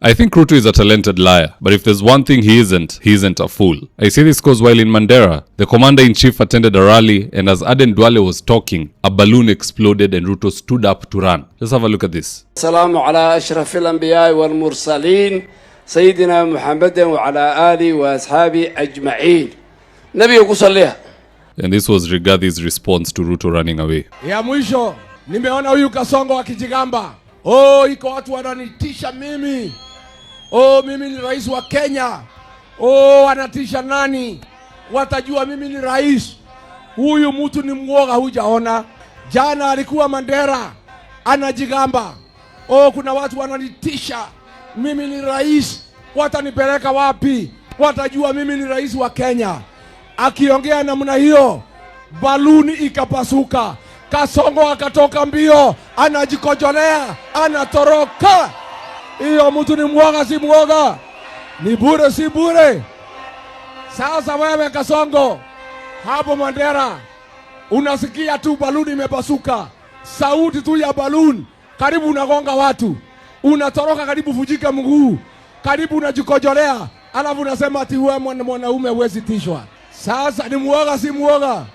I think Ruto is a talented liar, but if there's one thing he isn't a fool. I say this because while in Mandera, the commander-in-chief attended a rally, and as Aden Duale was talking, a balloon exploded and Ruto stood up to run. Let's have a look at this. Assalamu ala ashrafil anbiya wal mursalin, Sayyidina Muhammadin wa ala ali wa ashabi ajma'in. Nabi kusalliha. And this was Rigath's response to Ruto running away. Ya mwisho, nimeona huyu Kasongo akijigamba. Iko watu wananitisha mimi. Mimi ni rais wa Kenya. Anatisha nani? Watajua mimi ni rais. Huyu mtu ni mwoga, hujaona. Jana alikuwa Mandera, anajigamba. Kuna watu wananitisha. Mimi ni rais. Watanipeleka wapi? Watajua mimi ni rais wa Kenya. Akiongea namna hiyo, baluni ikapasuka. Kasongo akatoka mbio, anajikojolea, anatoroka. Hiyo mtu ni mwoga, si mwoga. Ni bure, si bure. Sasa wewe Kasongo, hapo Mandera, unasikia tu baluni imepasuka. Sauti tu ya baluni, karibu unagonga watu. Unatoroka, karibu vujika mguu. Karibu unajikojolea, alafu unasema ati wewe mwanaume huwezi tishwa. Sasa ni mwoga, si mwoga.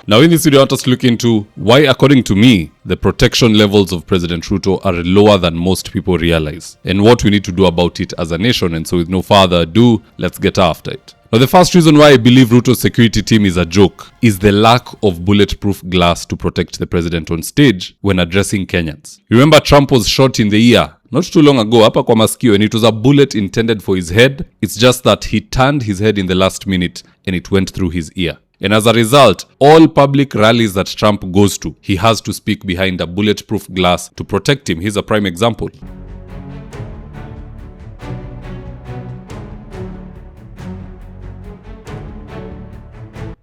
Now in this video, I want us to look into why, according to me, the protection levels of President Ruto are lower than most people realize, and what we need to do about it as a nation. And so with no further ado, let's get after it. Now the first reason why I believe Ruto's security team is a joke is the lack of bulletproof glass to protect the president on stage when addressing Kenyans. Remember, Trump was shot in the ear not too long ago, hapa kwa masikio, and it was a bullet intended for his head. It's just that he turned his head in the last minute and it went through his ear. And as a result, all public rallies that Trump goes to, he has to speak behind a bulletproof glass to protect him. Here's a prime example.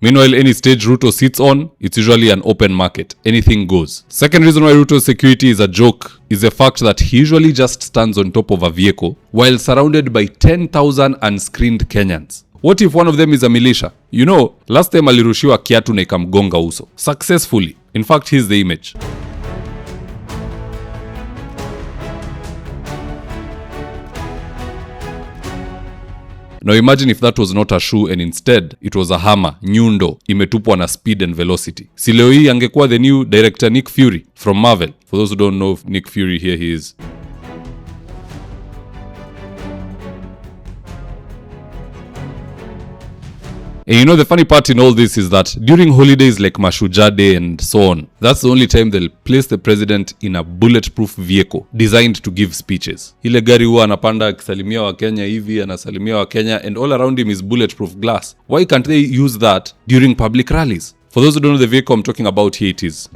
Meanwhile, any stage Ruto sits on, it's usually an open market. Anything goes. Second reason why Ruto's security is a joke is the fact that he usually just stands on top of a vehicle while surrounded by 10,000 unscreened Kenyans. What if one of them is a militia? You know, last time alirushiwa kiatu na ikamgonga uso. Successfully. In fact, here's the image. Now imagine if that was not a shoe and instead it was a hammer, nyundo, imetupwa na speed and velocity. Si leo hii angekuwa the new director Nick Fury from Marvel. For those who don't know Nick Fury, here he is. And you know, the funny part in all this is that during holidays like Mashujaa Day and so on, that's the only time they'll place the president in a bulletproof vehicle designed to give speeches. Ile gari huwa anapanda akisalimia wa Kenya hivi, anasalimia wa Kenya, and all around him is bulletproof glass. Why can't they use that during public rallies? For those who don't know the vehicle I'm talking about, here it is.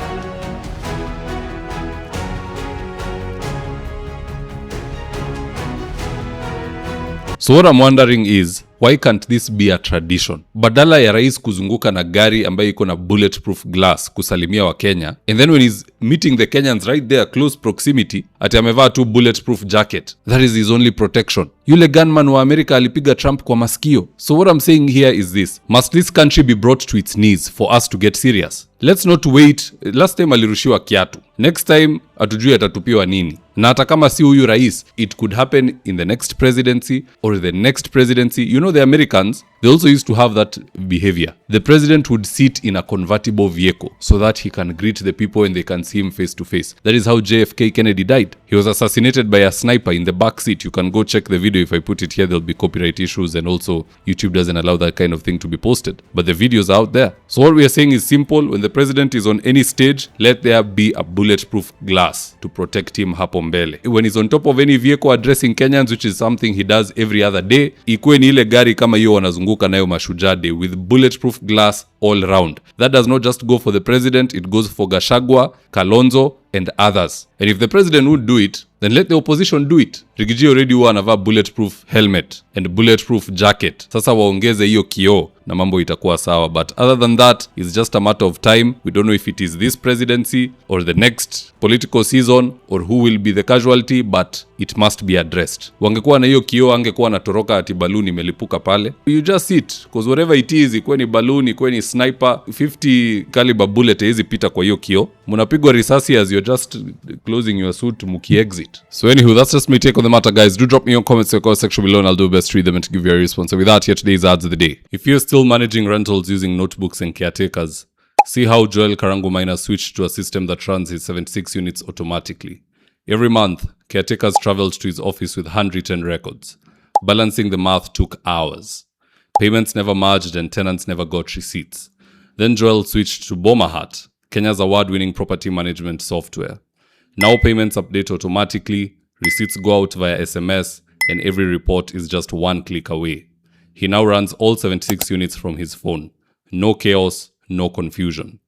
So what I'm wondering is, why can't this be a tradition? Badala ya rais kuzunguka na gari ambayo iko na bulletproof glass kusalimia wa Kenya, and then when he's meeting the Kenyans right there, close proximity, ati amevaa tu bulletproof jacket. That is his only protection. Yule gunman wa America alipiga Trump kwa masikio. So what I'm saying here is this. Must this country be brought to its knees for us to get serious? Let's not wait. Last time alirushiwa kiatu. Next time atujue atatupiwa nini. Na hata kama si huyu rais, it could happen in the next presidency or the next presidency. You know, the Americans, they also used to have that behavior. The president would sit in a convertible vehicle so that he can greet the people and they can see him face to face. That is how JFK Kennedy died. He was assassinated by a sniper in the back seat. You can go check the video. If I put it here, there'll be copyright issues, and also YouTube doesn't allow that kind of thing to be posted. But the videos are out there. So what we are saying is simple. When the president is on any stage, let there be a bulletproof glass to protect him hapo mbele. When he's on top of any vehicle addressing Kenyans, which is something he does every other day, ikuwe ni ile gari kama hiyo wanazunguka nayo Mashujaa Day with bulletproof glass all round. That does not just go for the president, it goes for Gachagua, Kalonzo, and others. And if the president would do it, then let the opposition do it. Rigiji already huwa anavaa bulletproof helmet and bulletproof jacket. Sasa waongeze hiyo kioo na mambo itakuwa sawa. But other than that, it's just a matter of time. We don't know if it is this presidency or the next political season or who will be the casualty, but it must be addressed. Wangekuwa na hiyo kioo, angekuwa natoroka ati balloon imelipuka pale. You just sit, because whatever it is, ikuwe ni balloon, ikuwe ni sniper 50 caliber bullet haizi pita kwa hiyo kio. Mnapigwa risasi as you're just closing your suit muki-exit. So anywho, that's just my take on the matter, guys. Do drop me your comments in the comment section below and I'll do my best to read them and to give you a response. So with that, here today's ads of the day. If you're still managing rentals using notebooks and caretakers, see how Joel Karangu Maina switched to a system that runs his 76 units automatically. Every month, caretakers traveled to his office with handwritten records. Balancing the math took hours. Payments never merged and tenants never got receipts. Then Joel switched to Bomahat, Kenya's award-winning property management software. Now payments update automatically, receipts go out via SMS, and every report is just one click away. He now runs all 76 units from his phone. No chaos, no confusion.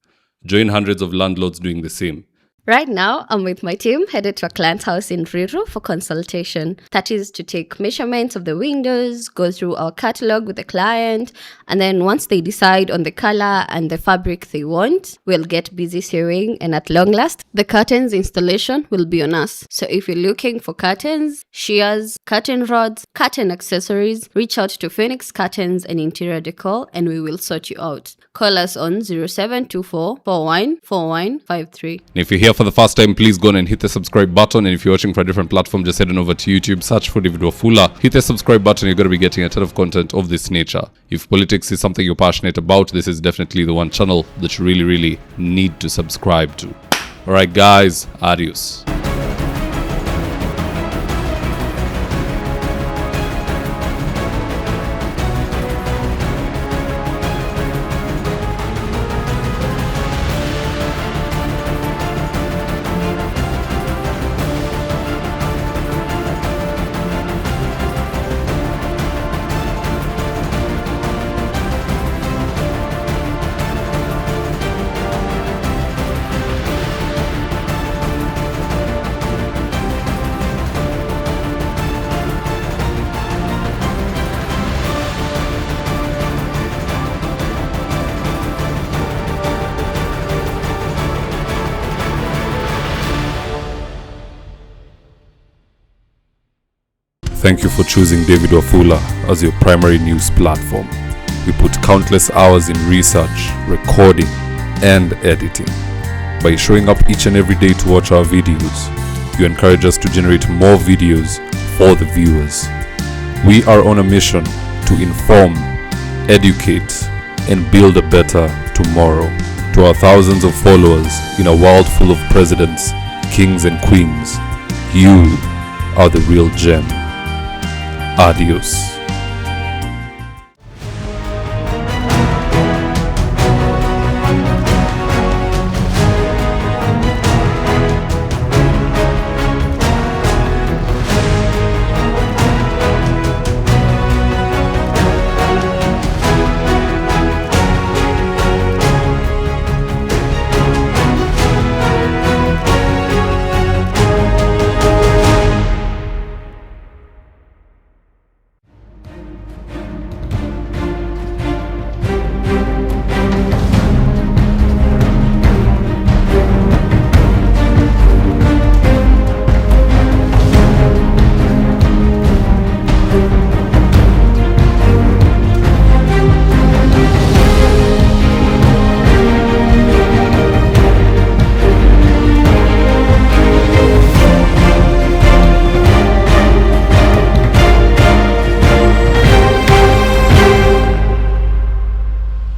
Join hundreds of landlords doing the same. Right now, I'm with my team headed to a client's house in Ruto for consultation. That is to take measurements of the windows, go through our catalog with the client, and then once they decide on the color and the fabric they want, we'll get busy sewing, and at long last, the curtains installation will be on us. So if you're looking for curtains, shears, curtain rods, curtain accessories, reach out to Phoenix Curtains and Interior Decor and we will sort you out. Call us on 0724 414153. If you're here for the first time, please go on and hit the subscribe button. And if you're watching for a different platform, just head on over to YouTube, search for David Wafula, hit the subscribe button. You're going to be getting a ton of content of this nature. If politics is something you're passionate about, this is definitely the one channel that you really need to subscribe to. Alright guys, adios. Thank you for choosing David Wafula as your primary news platform. We put countless hours in research, recording, and editing. By showing up each and every day to watch our videos, you encourage us to generate more videos for the viewers. We are on a mission to inform, educate, and build a better tomorrow. To our thousands of followers in a world full of presidents, kings, and queens, you are the real gem. Adios.